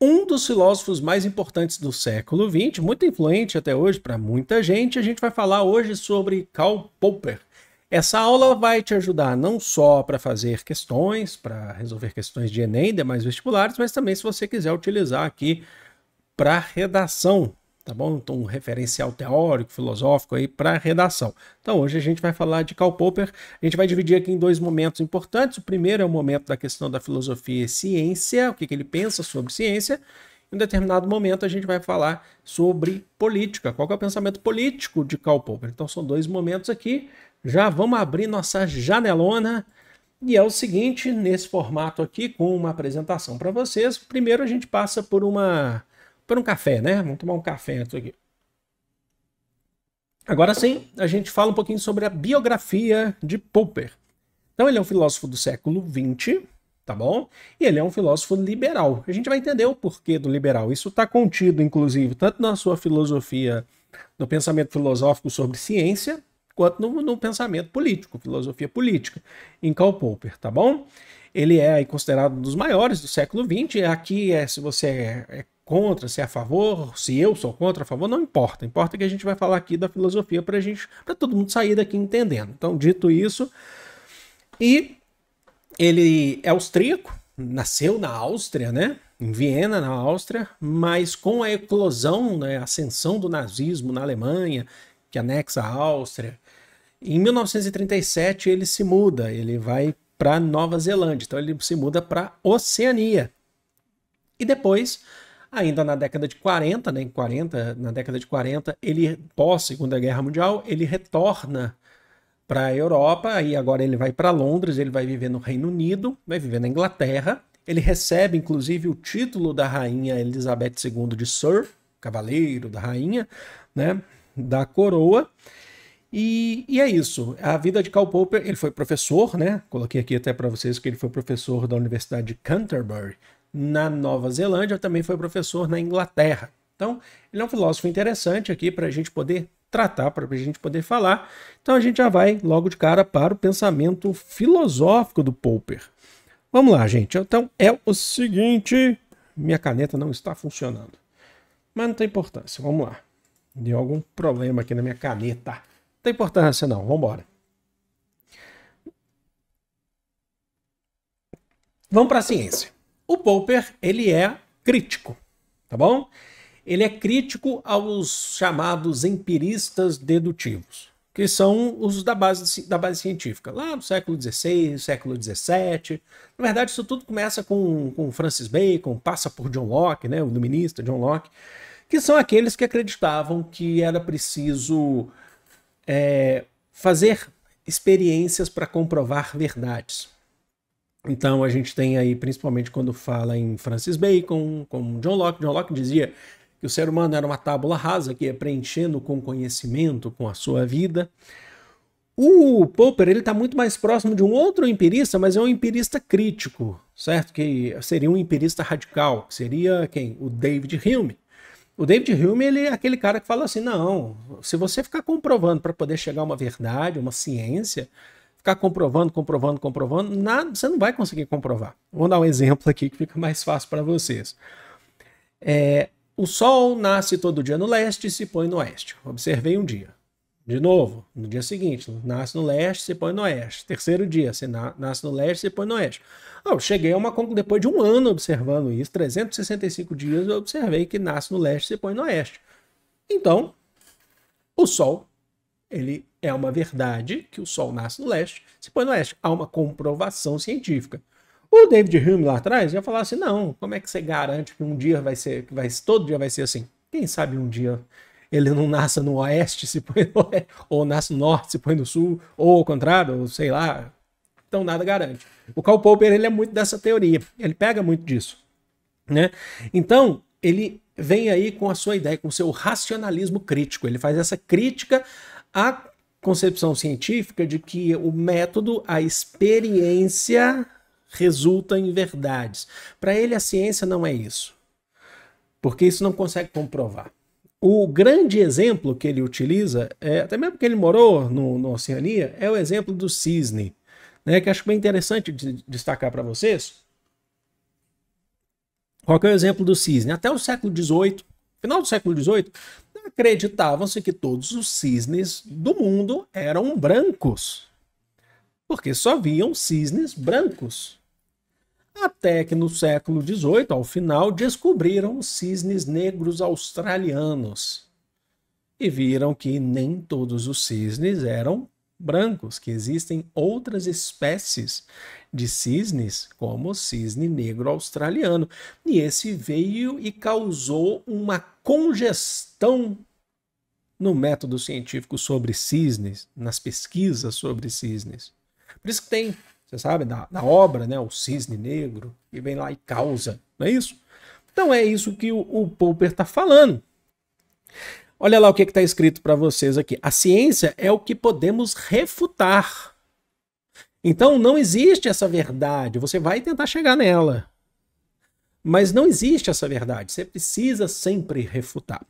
um dos filósofos mais importantes do século XX, muito influente até hoje para muita gente. A gente vai falar hoje sobre Karl Popper. Essa aula vai te ajudar não só para fazer questões, para resolver questões de Enem, demais vestibulares, mas também se você quiser utilizar aqui para redação, tá bom? Então, um referencial teórico, filosófico aí para redação. Então, hoje a gente vai falar de Karl Popper. A gente vai dividir aqui em dois momentos importantes. O primeiro é o momento da questão da filosofia e ciência, o que ele pensa sobre ciência. Em um determinado momento a gente vai falar sobre política, qual que é o pensamento político de Karl Popper. Então, são dois momentos aqui. Já vamos abrir nossa janelona. E é o seguinte, nesse formato aqui, com uma apresentação para vocês. Primeiro a gente passa por um café, né? Vamos tomar um café antes aqui. Agora sim, a gente fala um pouquinho sobre a biografia de Popper. Então ele é um filósofo do século XX, tá bom? E ele é um filósofo liberal. A gente vai entender o porquê do liberal. Isso está contido, inclusive, tanto na sua filosofia, no pensamento filosófico sobre ciência, quanto no pensamento político, filosofia política, em Karl Popper, tá bom? Ele é aí considerado um dos maiores do século XX. Aqui, se você é contra, se é a favor, se eu sou contra, a favor, não importa. Importa que a gente vai falar aqui da filosofia para todo mundo sair daqui entendendo. Então, dito isso, e ele é austríaco, nasceu na Áustria, né? Em Viena, na Áustria, mas com a eclosão, né, a ascensão do nazismo na Alemanha, que anexa a Áustria, em 1937 ele se muda, ele vai para Nova Zelândia, então ele se muda para Oceania. E depois, ainda na década de 40, né, na década de 40, ele, pós Segunda Guerra Mundial, ele retorna para a Europa, e agora ele vai para Londres, ele vai viver no Reino Unido, vai viver na Inglaterra. Ele recebe, inclusive, o título da rainha Elizabeth II de Sir, cavaleiro da rainha, né, da coroa. E é isso. A vida de Karl Popper, ele foi professor, né? Coloquei aqui até para vocês que ele foi professor da Universidade de Canterbury, na Nova Zelândia, também foi professor na Inglaterra. Então, ele é um filósofo interessante aqui para a gente poder tratar, para a gente poder falar. Então, a gente já vai logo de cara para o pensamento filosófico do Popper. Vamos lá, gente. Então, é o seguinte... Minha caneta não está funcionando. Mas não tem importância. Vamos lá. Deu algum problema aqui na minha caneta. Não tem importância, não. Vamos embora. Vamos para a ciência. O Popper, ele é crítico, tá bom? Ele é crítico aos chamados empiristas dedutivos, que são os da base científica, lá no século XVI, século XVII. Na verdade, isso tudo começa com Francis Bacon, passa por John Locke, né, o iluminista John Locke, que são aqueles que acreditavam que era preciso fazer experiências para comprovar verdades. Então a gente tem aí, principalmente quando fala em Francis Bacon, como John Locke dizia que o ser humano era uma tábula rasa que ia preenchendo com conhecimento, com a sua vida. O Popper, ele está muito mais próximo de um outro empirista, mas é um empirista crítico, certo? Que seria um empirista radical, que seria quem? O David Hume. O David Hume, ele é aquele cara que fala assim, não, se você ficar comprovando para poder chegar a uma verdade, uma ciência, ficar comprovando, nada, você não vai conseguir comprovar. Vou dar um exemplo aqui que fica mais fácil para vocês. O Sol nasce todo dia no leste e se põe no oeste. Observei um dia. De novo, no dia seguinte, nasce no leste e se põe no oeste. Terceiro dia, você nasce no leste e se põe no oeste. Eu cheguei a uma conclusão, depois de um ano observando isso, 365 dias, eu observei que nasce no leste e se põe no oeste. Então, o Sol, ele é uma verdade que o Sol nasce no leste, se põe no oeste. Há uma comprovação científica. O David Hume lá atrás ia falar assim, não, como é que você garante que um dia todo dia vai ser assim? Quem sabe um dia ele não nasce no oeste, se põe no oeste, ou nasce no norte, se põe no sul, ou ao contrário, ou sei lá. Então nada garante. O Karl Popper, ele é muito dessa teoria, ele pega muito disso, né? Então, ele vem aí com a sua ideia, com o seu racionalismo crítico, ele faz essa crítica à concepção científica de que o método, a experiência resulta em verdades. Para ele, a ciência não é isso, porque isso não consegue comprovar. O grande exemplo que ele utiliza, até mesmo porque ele morou no Oceania, é o exemplo do cisne, né, que acho bem interessante de destacar para vocês. Qual que é o exemplo do cisne? Até o século XVIII, final do século XVIII, acreditavam-se que todos os cisnes do mundo eram brancos, porque só viam cisnes brancos. Até que no século XVIII, ao final, descobriram os cisnes negros australianos e viram que nem todos os cisnes eram brancos, que existem outras espécies de cisnes, como o cisne negro australiano. E esse veio e causou uma congestão no método científico sobre cisnes, nas pesquisas sobre cisnes. Por isso que tem, você sabe, na obra, né, o cisne negro, que vem lá e causa, não é isso? Então é isso que o Popper está falando. Olha lá o que está escrito para vocês aqui. A ciência é o que podemos refutar. Então não existe essa verdade. Você vai tentar chegar nela. Mas não existe essa verdade. Você precisa sempre refutar.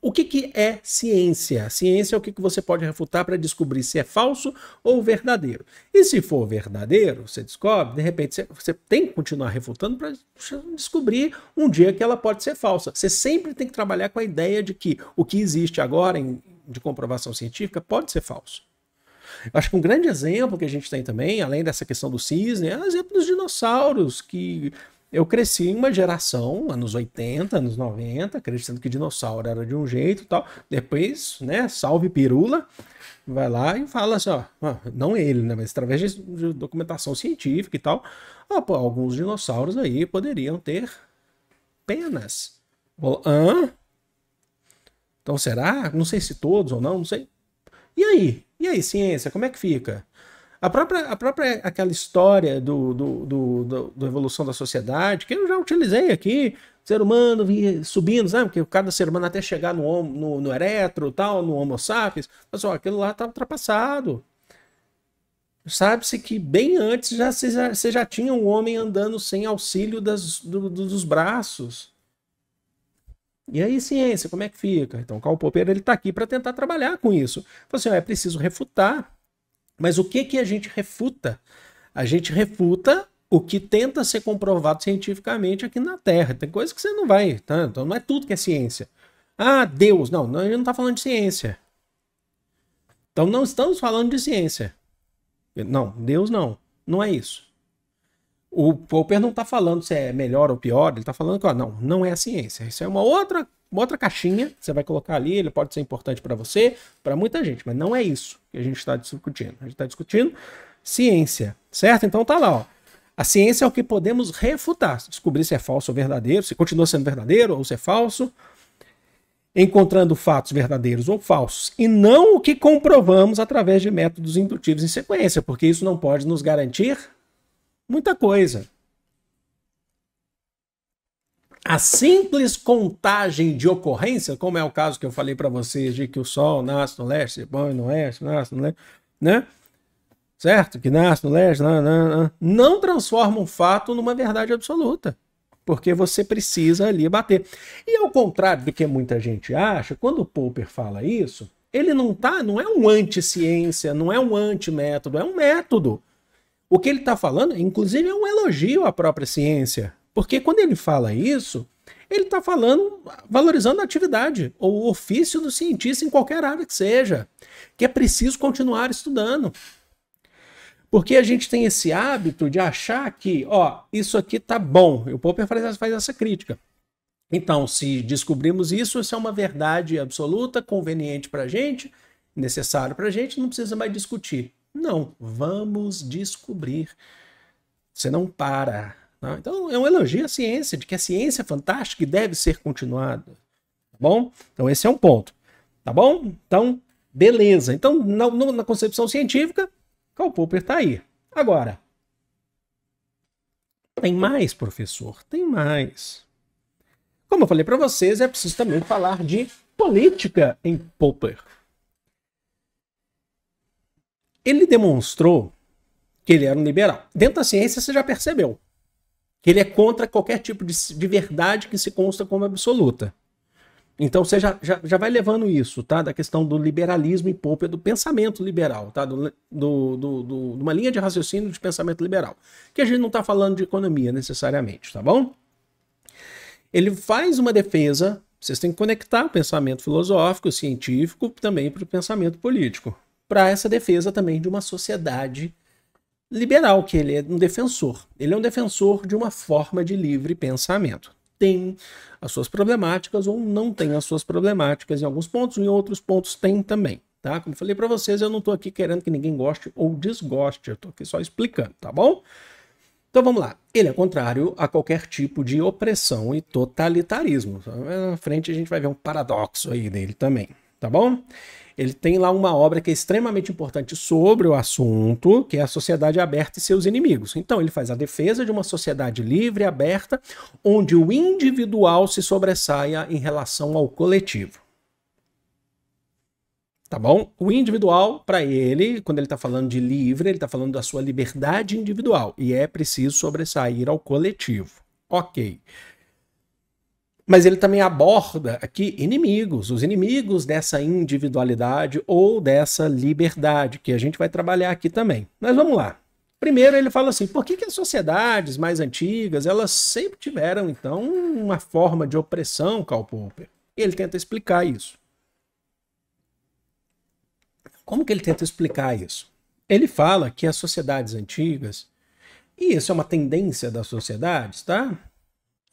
O que é ciência? Ciência é o que você pode refutar para descobrir se é falso ou verdadeiro. E se for verdadeiro, você descobre, de repente você tem que continuar refutando para descobrir um dia que ela pode ser falsa. Você sempre tem que trabalhar com a ideia de que o que existe agora de comprovação científica pode ser falso. Eu acho que um grande exemplo que a gente tem também, além dessa questão do cisne, é o exemplo dos dinossauros, que eu cresci em uma geração, anos 80, anos 90, acreditando que dinossauro era de um jeito e tal. Depois, né, salve Pirula, vai lá e fala assim, ó, não ele, né, mas através de documentação científica e tal, pô, alguns dinossauros aí poderiam ter penas. Hã? Então será? Não sei se todos ou não, não sei. E aí? E aí, ciência, como é que fica? A própria aquela história do evolução da sociedade, que eu já utilizei aqui, o ser humano vinha subindo, sabe? Porque cada ser humano até chegar no eretro, tal, no Homo sapiens, mas ó, aquilo lá está ultrapassado. Sabe-se que bem antes você já tinha um homem andando sem auxílio dos braços. E aí, ciência, como é que fica? Então, o Karl Popper está aqui para tentar trabalhar com isso. Falou assim, ó, é preciso refutar. Mas o que a gente refuta? A gente refuta o que tenta ser comprovado cientificamente aqui na Terra. Tem coisa que você não vai, tá? Então não é tudo que é ciência. Ah, Deus. Não, a gente não está falando de ciência. Então não estamos falando de ciência. Não, Deus não. Não é isso. O Popper não está falando se é melhor ou pior, ele está falando que ó, não é a ciência. Isso é uma outra caixinha que você vai colocar ali, ele pode ser importante para você, para muita gente, mas não é isso que a gente está discutindo. A gente está discutindo ciência, certo? Então tá lá, ó. A ciência é o que podemos refutar, descobrir se é falso ou verdadeiro, se continua sendo verdadeiro ou se é falso, encontrando fatos verdadeiros ou falsos, e não o que comprovamos através de métodos indutivos em sequência, porque isso não pode nos garantir muita coisa. A simples contagem de ocorrência, como é o caso que eu falei para vocês, de que o Sol nasce no leste, se põe no oeste, nasce no leste, né? Certo? Que nasce no leste, não transforma um fato numa verdade absoluta. Porque você precisa ali bater. E ao contrário do que muita gente acha, quando o Popper fala isso, ele não é um anti-ciência, não é um anti-método, é um método. O que ele está falando, inclusive, é um elogio à própria ciência. Porque quando ele fala isso, ele está falando, valorizando a atividade, ou o ofício do cientista em qualquer área que seja, que é preciso continuar estudando. Porque a gente tem esse hábito de achar que, ó, isso aqui tá bom. E o Popper faz essa crítica. Então, se descobrimos isso é uma verdade absoluta, conveniente para a gente, necessário para a gente, não precisa mais discutir. Não, vamos descobrir. Você não para. Não? Então, é um elogio à ciência, de que a ciência é fantástica e deve ser continuada. Tá bom? Então, esse é um ponto. Tá bom? Então, beleza. Então, na concepção científica, Karl Popper está aí. Agora, tem mais, professor? Tem mais. Como eu falei para vocês, é preciso também falar de política em Popper. Ele demonstrou que ele era um liberal. Dentro da ciência, você já percebeu que ele é contra qualquer tipo de verdade que se consta como absoluta. Então você já vai levando isso, tá? Da questão do liberalismo em Popper, do pensamento liberal, tá? De uma linha de raciocínio de pensamento liberal. Que a gente não está falando de economia necessariamente, tá bom? ele faz uma defesa, vocês têm que conectar o pensamento filosófico, científico, também para o pensamento político, para essa defesa também de uma sociedade liberal, que ele é um defensor. Ele é um defensor de uma forma de livre pensamento. Tem as suas problemáticas ou não tem as suas problemáticas em alguns pontos, em outros pontos tem também, tá? Como eu falei para vocês, eu não estou aqui querendo que ninguém goste ou desgoste, eu estou aqui só explicando, tá bom? Então vamos lá. Ele é contrário a qualquer tipo de opressão e totalitarismo. Na frente a gente vai ver um paradoxo aí dele também, tá bom? Ele tem lá uma obra que é extremamente importante sobre o assunto, que é a Sociedade Aberta e seus Inimigos. Então ele faz a defesa de uma sociedade livre e aberta, onde o individual se sobressaia em relação ao coletivo. Tá bom? O individual, para ele, quando ele está falando de livre, ele está falando da sua liberdade individual. E é preciso sobressair ao coletivo. Ok. Mas ele também aborda aqui inimigos, os inimigos dessa individualidade ou dessa liberdade, que a gente vai trabalhar aqui também. Mas vamos lá. Primeiro ele fala assim, por que as sociedades mais antigas, elas sempre tiveram, então, uma forma de opressão, Karl Popper? E ele tenta explicar isso. Como que ele tenta explicar isso? Ele fala que as sociedades antigas, e isso é uma tendência das sociedades, tá?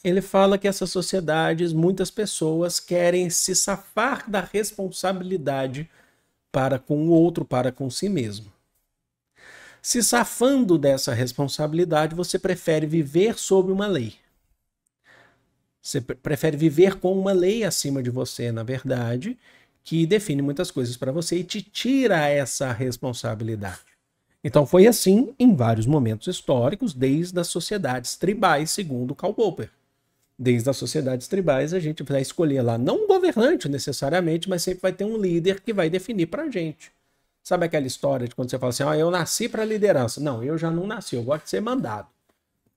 Ele fala que essas sociedades, muitas pessoas querem se safar da responsabilidade para com o outro, para com si mesmo. Se safando dessa responsabilidade, você prefere viver sob uma lei. Você prefere viver com uma lei acima de você, na verdade, que define muitas coisas para você e te tira essa responsabilidade. Então foi assim em vários momentos históricos, desde as sociedades tribais, segundo Karl Popper. Desde as sociedades tribais, a gente vai escolher lá, não um governante necessariamente, mas sempre vai ter um líder que vai definir pra gente. Sabe aquela história de quando você fala assim, eu nasci para liderança. Não, eu já não nasci, eu gosto de ser mandado.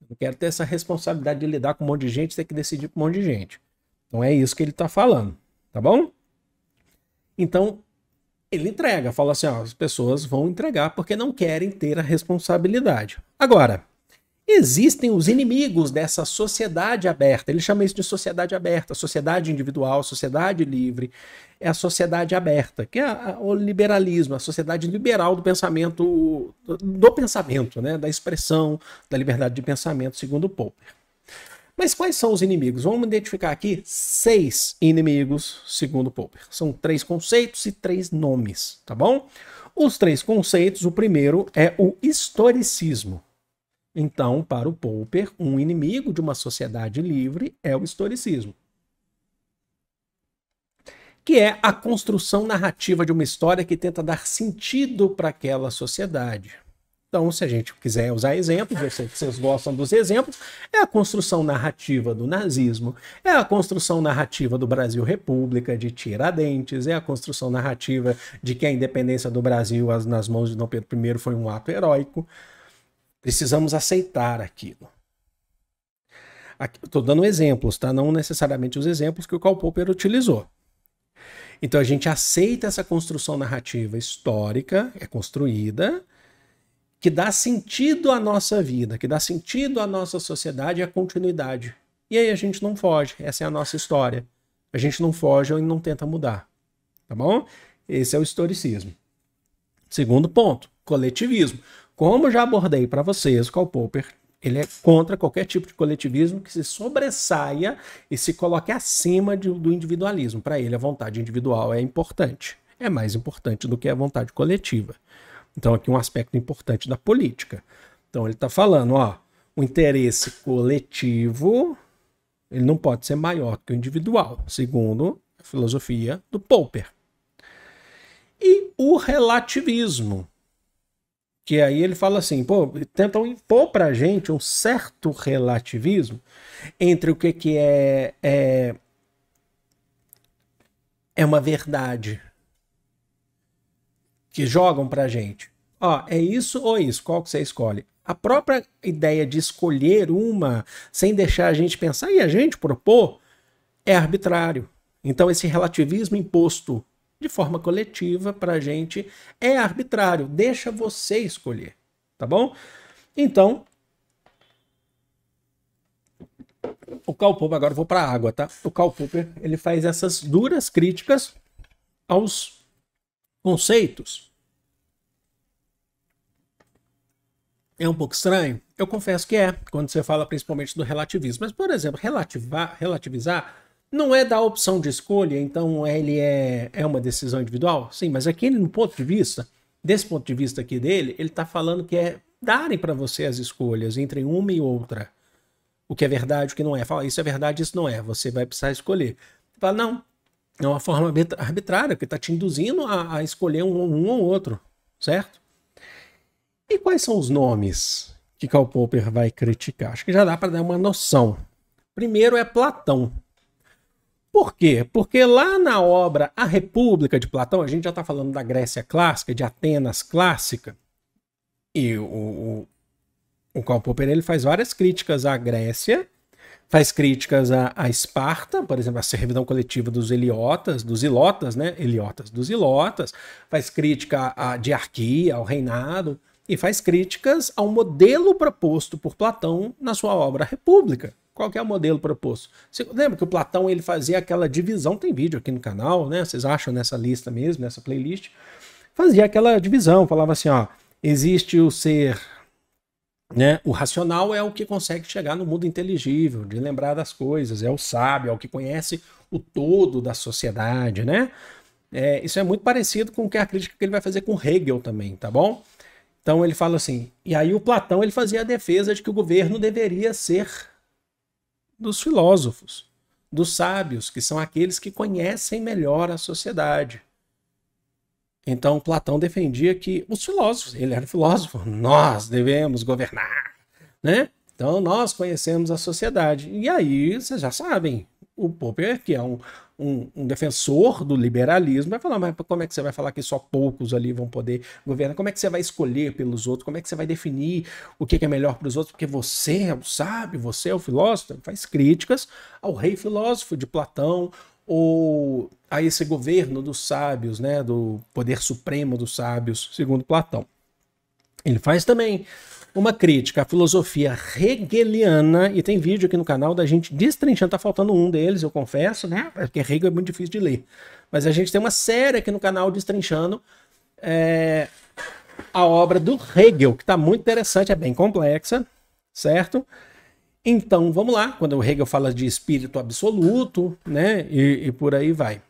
Eu não quero ter essa responsabilidade de lidar com um monte de gente, ter que decidir com um monte de gente. Então é isso que ele tá falando, tá bom? Então, ele entrega, fala assim, as pessoas vão entregar porque não querem ter a responsabilidade. Agora, existem os inimigos dessa sociedade aberta. Ele chama isso de sociedade aberta, sociedade individual, sociedade livre. É a sociedade aberta, que é o liberalismo, a sociedade liberal do pensamento, né? Da expressão, da liberdade de pensamento, segundo Popper. Mas quais são os inimigos? Vamos identificar aqui 6 inimigos, segundo Popper. São 3 conceitos e 3 nomes, tá bom? Os 3 conceitos, o primeiro é o historicismo. Então, para o Popper, um inimigo de uma sociedade livre é o historicismo, que é a construção narrativa de uma história que tenta dar sentido para aquela sociedade. Então, se a gente quiser usar exemplos, eu sei que vocês gostam dos exemplos, é a construção narrativa do nazismo, é a construção narrativa do Brasil República, de Tiradentes, é a construção narrativa de que a independência do Brasil nas mãos de Dom Pedro I foi um ato heróico. Precisamos aceitar aquilo. Estou dando exemplos, tá? Não necessariamente os exemplos que o Karl Popper utilizou. Então a gente aceita essa construção narrativa histórica, é construída, que dá sentido à nossa vida, que dá sentido à nossa sociedade e à continuidade. E aí a gente não foge, essa é a nossa história. A gente não foge e não tenta mudar. Tá bom? Esse é o historicismo. Segundo ponto, coletivismo. Como já abordei para vocês, o Karl Popper, ele é contra qualquer tipo de coletivismo que se sobressaia e se coloque acima do individualismo. Para ele, a vontade individual é importante. É mais importante do que a vontade coletiva. Então, aqui um aspecto importante da política. Então, ele está falando, o interesse coletivo, ele não pode ser maior que o individual, segundo a filosofia do Popper. E o relativismo, que aí ele fala assim, tentam impor para a gente um certo relativismo entre o que é uma verdade, que jogam para a gente. É isso ou isso, qual que você escolhe? A própria ideia de escolher uma, sem deixar a gente pensar e a gente propor, é arbitrário. Então esse relativismo imposto de forma coletiva para a gente é arbitrário, deixa você escolher, tá bom? Então, O Karl Popper, agora eu vou para a água, tá? O Karl Popper, ele faz essas duras críticas aos conceitos. É um pouco estranho? Eu confesso que é, quando você fala principalmente do relativismo. Mas, por exemplo, relativizar não é da opção de escolha, então ele é uma decisão individual? Sim, mas aqui, no ponto de vista, desse ponto de vista aqui dele, ele está falando que é darem para você as escolhas entre uma e outra. O que é verdade, o que não é. Fala, isso é verdade, isso não é. Você vai precisar escolher. Fala, não, é uma forma arbitrária, que está te induzindo a escolher um ou outro, certo? E quais são os nomes que Karl Popper vai criticar? Acho que já dá para dar uma noção. Primeiro é Platão. Por quê? Porque lá na obra A República de Platão, a gente já está falando da Grécia clássica, de Atenas clássica, e o Karl Popper ele faz várias críticas à Grécia, faz críticas a Esparta, por exemplo, a servidão coletiva dos ilotas, né? Dos ilotas, faz crítica à diarquia, ao reinado, e faz críticas ao modelo proposto por Platão na sua obra República. Qual que é o modelo proposto? Você lembra que o Platão ele fazia aquela divisão, tem vídeo aqui no canal, né? Vocês acham nessa lista mesmo, nessa playlist? Fazia aquela divisão, falava assim, ó, existe o ser, né? O racional é o que consegue chegar no mundo inteligível, de lembrar das coisas, é o sábio, é o que conhece o todo da sociedade, né? Isso é muito parecido com a crítica que ele vai fazer com Hegel também, tá bom? Então ele fala assim, e aí o Platão ele fazia a defesa de que o governo deveria ser dos filósofos, dos sábios, que são aqueles que conhecem melhor a sociedade. Então Platão defendia que os filósofos, ele era filósofo, nós devemos governar, né? Então nós conhecemos a sociedade. E aí vocês já sabem, o Popper, que é um defensor do liberalismo, vai falar, mas como é que você vai falar que só poucos ali vão poder governar? Como é que você vai escolher pelos outros? Como é que você vai definir o que é melhor para os outros? Porque você é o sábio, você é o filósofo. Faz críticas ao rei filósofo de Platão, ou a esse governo dos sábios, né, do poder supremo dos sábios, segundo Platão. Ele faz também uma crítica à filosofia hegeliana, e tem vídeo aqui no canal da gente destrinchando, tá faltando um deles, eu confesso, né, porque Hegel é muito difícil de ler, mas a gente tem uma série aqui no canal destrinchando a obra do Hegel, que tá muito interessante, é bem complexa, certo? Então, vamos lá, quando o Hegel fala de espírito absoluto, né, e por aí vai.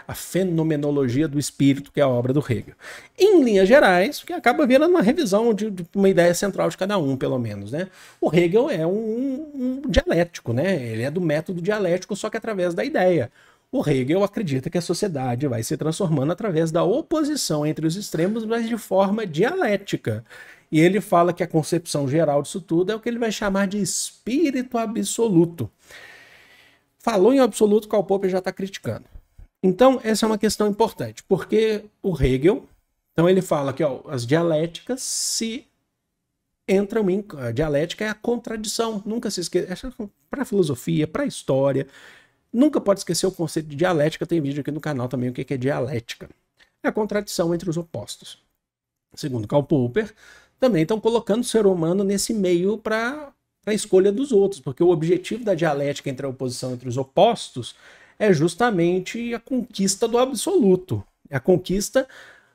A fenomenologia do espírito, que é a obra do Hegel. Em linhas gerais, que acaba virando uma revisão de uma ideia central de cada um, pelo menos, né? O Hegel é um dialético, né? Ele é do método dialético, só que através da ideia. O Hegel acredita que a sociedade vai se transformando através da oposição entre os extremos, mas de forma dialética. E ele fala que a concepção geral disso tudo é o que ele vai chamar de espírito absoluto. Falou em absoluto, Karl Popper já está criticando. Então, essa é uma questão importante, porque o Hegel, então ele fala que ó, as dialéticas se entram em... A dialética é a contradição, nunca se esqueça, para a filosofia, para a história, nunca pode esquecer o conceito de dialética, tem vídeo aqui no canal também, o que é dialética. É a contradição entre os opostos. Segundo Karl Popper, também estão colocando o ser humano nesse meio para a escolha dos outros, porque o objetivo da dialética entre a oposição entre os opostos é justamente a conquista do absoluto, é a conquista,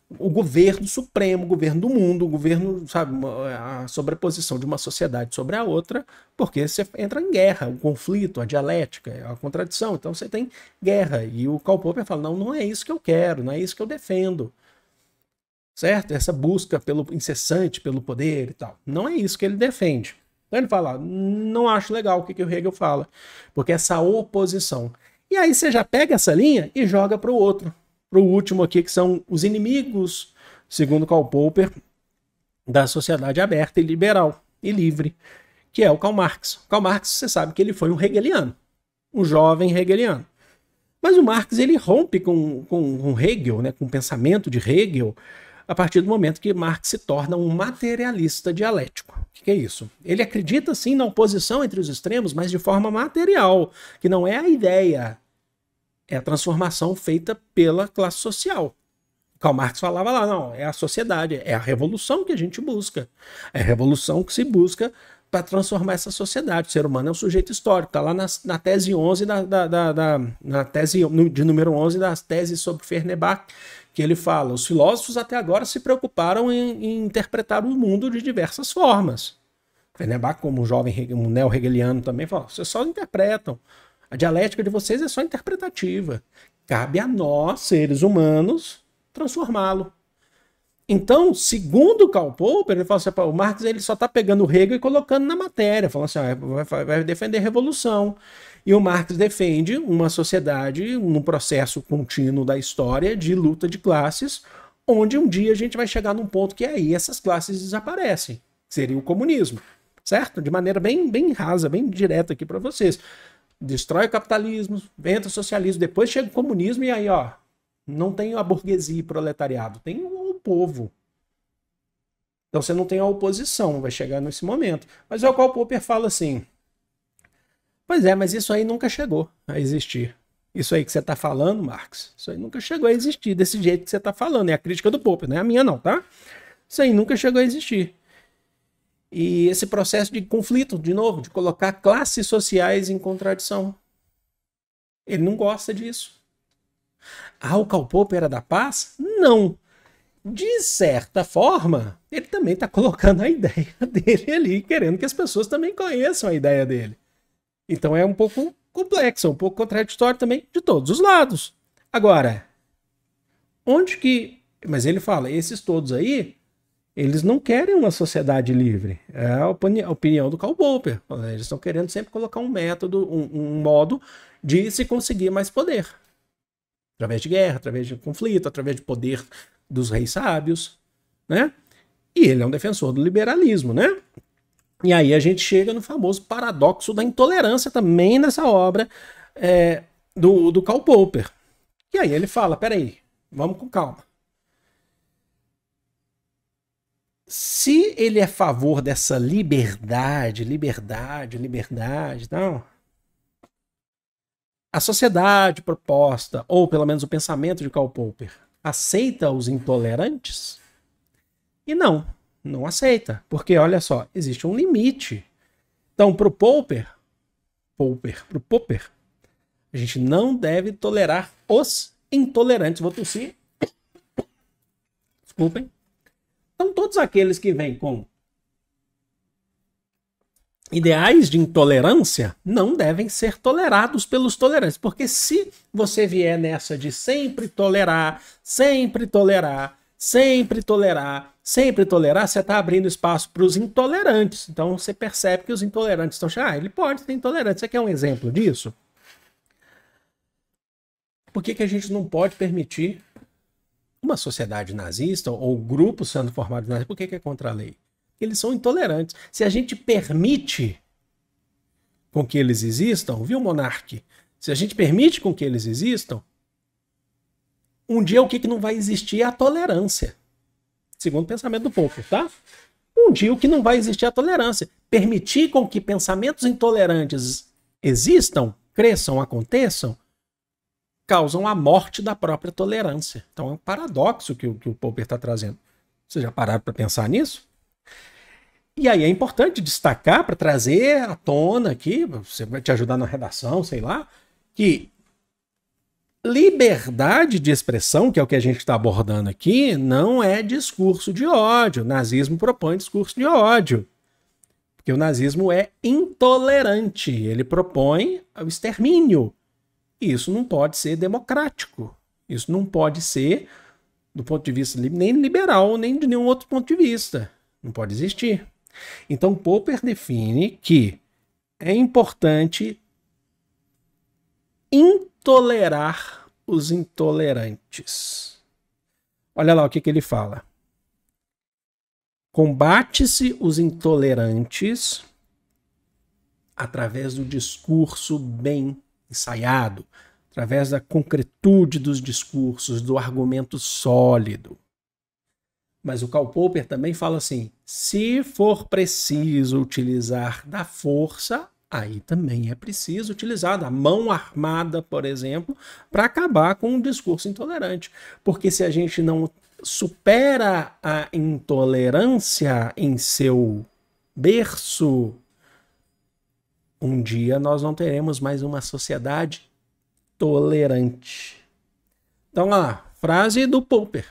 o governo supremo, o governo do mundo, o governo, sabe, a sobreposição de uma sociedade sobre a outra, porque você entra em guerra, o conflito, a dialética, a contradição, então você tem guerra, e o Karl Popper fala, não é isso que eu quero, não é isso que eu defendo, certo? Essa busca incessante pelo poder e tal, não é isso que ele defende. Então ele fala, não acho legal o que o Hegel fala, porque essa oposição. E aí você já pega essa linha e joga para o outro, para o último aqui, que são os inimigos, segundo Karl Popper, da sociedade aberta e liberal e livre, que é o Karl Marx. Karl Marx, você sabe que ele foi um hegeliano, um jovem hegeliano. Mas o Marx ele rompe com Hegel, né, com o pensamento de Hegel, a partir do momento que Marx se torna um materialista dialético. O que é isso? Ele acredita sim na oposição entre os extremos, mas de forma material, que não é a ideia, é a transformação feita pela classe social. Karl Marx falava lá, não, é a sociedade, é a revolução que a gente busca. É a revolução que se busca para transformar essa sociedade. O ser humano é um sujeito histórico, está lá na tese 11, na tese de número 11 das teses sobre Fernebach, que ele fala, os filósofos até agora se preocuparam em interpretar o mundo de diversas formas. Fernebach, como um jovem um neo-hegeliano também, fala, vocês só interpretam. A dialética de vocês é só interpretativa. Cabe a nós, seres humanos, transformá-lo. Então, segundo Karl Popper, ele fala assim, o Marx ele só está pegando o Hegel e colocando na matéria, falando assim, vai defender a revolução. E o Marx defende uma sociedade, num processo contínuo da história de luta de classes, onde um dia a gente vai chegar num ponto que aí essas classes desaparecem. Seria o comunismo, certo? De maneira bem rasa, bem direta aqui para vocês. Destrói o capitalismo, entra o socialismo, depois chega o comunismo e aí, ó, não tem a burguesia e proletariado, tem o povo. Então você não tem a oposição, vai chegar nesse momento. Mas é o qual o Popper fala assim, pois é, mas isso aí nunca chegou a existir. Isso aí que você está falando, Marx, isso aí nunca chegou a existir desse jeito que você está falando. É a crítica do Popper, não é a minha não, tá? Isso aí nunca chegou a existir. E esse processo de conflito, de novo, de colocar classes sociais em contradição. Ele não gosta disso. Ah, o Karl Popper era da paz? Não. De certa forma, ele também está colocando a ideia dele ali, querendo que as pessoas também conheçam a ideia dele. Então é um pouco complexo, um pouco contraditório também de todos os lados. Agora, onde que... Mas ele fala, esses todos aí, eles não querem uma sociedade livre. É a opinião do Karl Popper. Eles estão querendo sempre colocar um método, um modo de se conseguir mais poder. Através de guerra, através de conflito, através de poder dos reis sábios, né? E ele é um defensor do liberalismo, né? E aí a gente chega no famoso paradoxo da intolerância também nessa obra do Karl Popper. E aí ele fala, peraí, vamos com calma. Se ele é a favor dessa liberdade, não, a sociedade proposta, ou pelo menos o pensamento de Karl Popper, aceita os intolerantes? E não aceita, porque olha só, existe um limite. Então, para o Popper, a gente não deve tolerar os intolerantes. Vou tossir. Desculpem. Então, todos aqueles que vêm com ideais de intolerância não devem ser tolerados pelos tolerantes, porque se você vier nessa de sempre tolerar, sempre tolerar, sempre tolerar, sempre tolerar, você está abrindo espaço para os intolerantes. Então você percebe que os intolerantes estão chegando. Ele pode ser intolerante. Você quer um exemplo disso? Por que a gente não pode permitir uma sociedade nazista ou grupos sendo formados nazistas? Por que é contra a lei? Eles são intolerantes. Se a gente permite com que eles existam, viu, Monarque? Se a gente permite com que eles existam, um dia o que não vai existir é a tolerância. Segundo o pensamento do Popper, tá? Um dia o que não vai existir é a tolerância. Permitir com que pensamentos intolerantes existam, cresçam, aconteçam, causam a morte da própria tolerância. Então é um paradoxo que o Popper está trazendo. Vocês já pararam para pensar nisso? E aí é importante destacar, para trazer à tona aqui, você vai te ajudar na redação, sei lá, que liberdade de expressão, que é o que a gente está abordando aqui, não é discurso de ódio. O nazismo propõe discurso de ódio. Porque o nazismo é intolerante. Ele propõe o extermínio. E isso não pode ser democrático. Isso não pode ser, do ponto de vista nem liberal, nem de nenhum outro ponto de vista. Não pode existir. Então, Popper define que é importante intolerar os intolerantes. Olha lá o que ele fala. Combate-se os intolerantes através do discurso bem ensaiado, através da concretude dos discursos, do argumento sólido. Mas o Karl Popper também fala assim, se for preciso utilizar da força, aí também é preciso utilizar da mão armada, por exemplo, para acabar com um discurso intolerante. Porque se a gente não supera a intolerância em seu berço. Um dia nós não teremos mais uma sociedade tolerante. Então, olha lá, frase do Popper.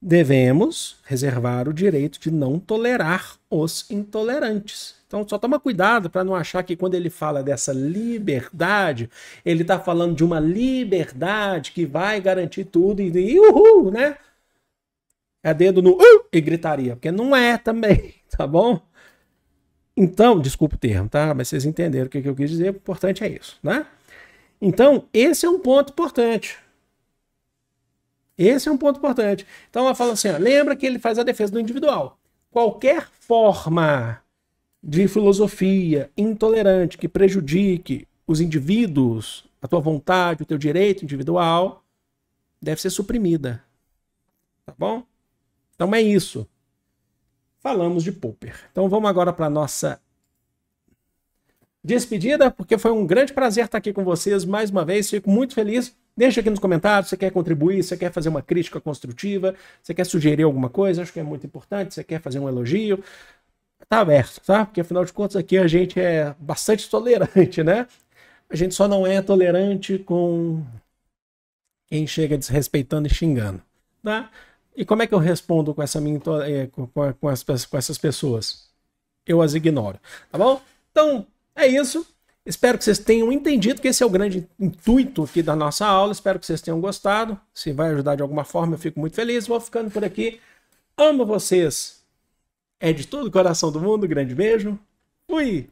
Devemos reservar o direito de não tolerar os intolerantes. Então, só toma cuidado para não achar que quando ele fala dessa liberdade, ele está falando de uma liberdade que vai garantir tudo e uhul, né? É dedo no e gritaria, porque não é também, tá bom? Então, desculpa o termo, tá? Mas vocês entenderam o que eu quis dizer, o importante é isso, né? Então, esse é um ponto importante. Esse é um ponto importante. Então ela fala assim, ó, lembra que ele faz a defesa do individual. Qualquer forma de filosofia intolerante que prejudique os indivíduos, a tua vontade, o teu direito individual, deve ser suprimida. Tá bom? Então é isso. Falamos de Popper. Então vamos agora para a nossa despedida, porque foi um grande prazer estar aqui com vocês mais uma vez. Fico muito feliz. Deixa aqui nos comentários se você quer contribuir, se você quer fazer uma crítica construtiva, se você quer sugerir alguma coisa, acho que é muito importante, se você quer fazer um elogio, tá aberto, tá? Porque afinal de contas aqui a gente é bastante tolerante, né? A gente só não é tolerante com quem chega desrespeitando e xingando, tá? E como é que eu respondo com essa minha com essas pessoas? Eu as ignoro, tá bom? Então, é isso. Espero que vocês tenham entendido que esse é o grande intuito aqui da nossa aula. Espero que vocês tenham gostado. Se vai ajudar de alguma forma, eu fico muito feliz. Vou ficando por aqui. Amo vocês. É de todo o coração do mundo. Grande beijo. Fui!